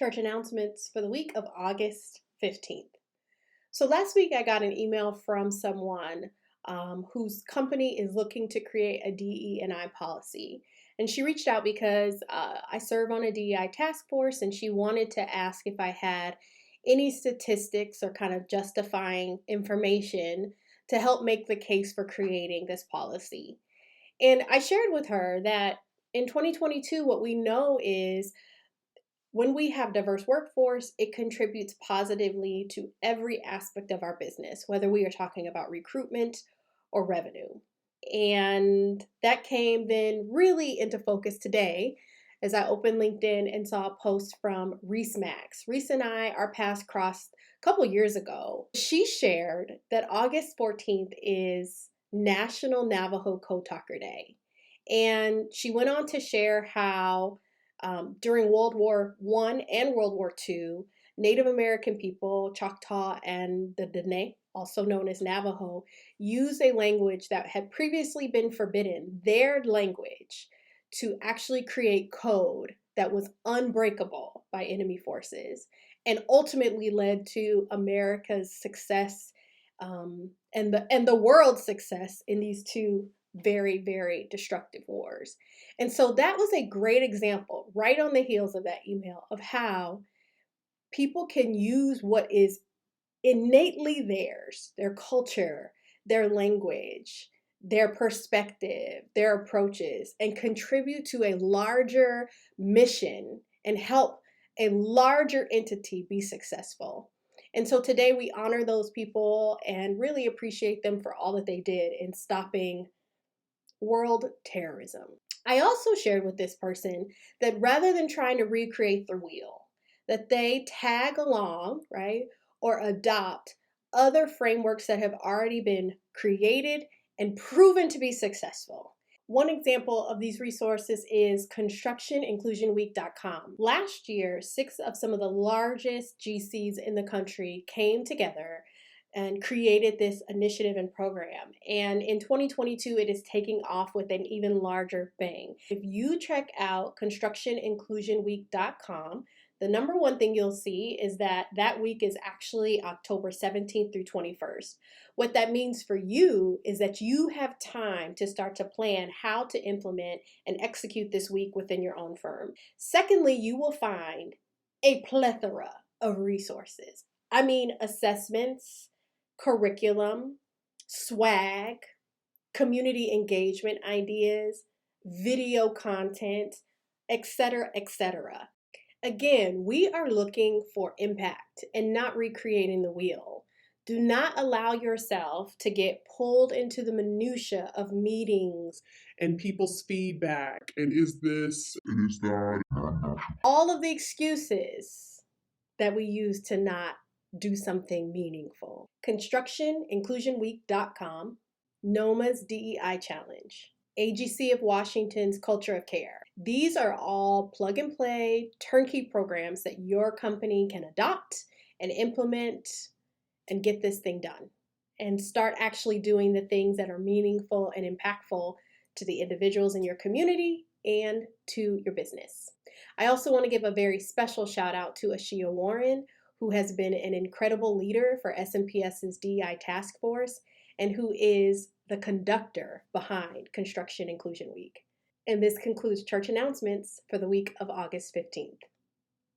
Church announcements for the week of August 15th. So last week I got an email from someone whose company is looking to create a DE&I policy. And she reached out because I serve on a DEI task force, and she wanted to ask if I had any statistics or kind of justifying information to help make the case for creating this policy. And I shared with her that in 2022, what we know is when we have diverse workforce, it contributes positively to every aspect of our business, whether we are talking about recruitment or revenue. And that came then really into focus today as I opened LinkedIn and saw a post from Reese Max. Reese and I, our paths crossed a couple years ago. She shared that August 14th is National Navajo Code Talker Day. And she went on to share how during World War I and World War II, Native American people, Choctaw and the Dene, also known as Navajo, used a language that had previously been forbidden, their language, to actually create code that was unbreakable by enemy forces, and ultimately led to America's success and the world's success in these two very, very destructive wars. And so that was a great example right on the heels of that email of how people can use what is innately theirs, their culture, their language, their perspective, their approaches, and contribute to a larger mission and help a larger entity be successful. And so today we honor those people and really appreciate them for all that they did in stopping world terrorism. I also shared with this person that rather than trying to recreate the wheel, that they tag along, right, or adopt other frameworks that have already been created and proven to be successful. One example of these resources is constructioninclusionweek.com. Last year, 6 of some of the largest GCs in the country came together and created this initiative and program. And in 2022, it is taking off with an even larger bang. If you check out constructioninclusionweek.com, the number one thing you'll see is that that week is actually October 17th through 21st. What that means for you is that you have time to start to plan how to implement and execute this week within your own firm. Secondly, you will find a plethora of resources. I mean, assessments, curriculum, swag, community engagement ideas, video content, etc., etc. Again, we are looking for impact and not recreating the wheel. Do not allow yourself to get pulled into the minutia of meetings and people's feedback. And is this, and is that? All of the excuses that we use to not do something meaningful. ConstructionInclusionWeek.com, NOMA's DEI Challenge, AGC of Washington's Culture of Care. These are all plug and play turnkey programs that your company can adopt and implement and get this thing done and start actually doing the things that are meaningful and impactful to the individuals in your community and to your business. I also want to give a very special shout out to Ashia Warren, who has been an incredible leader for SMPS's DEI task force and who is the conductor behind Construction Inclusion Week. And this concludes church announcements for the week of August 15th.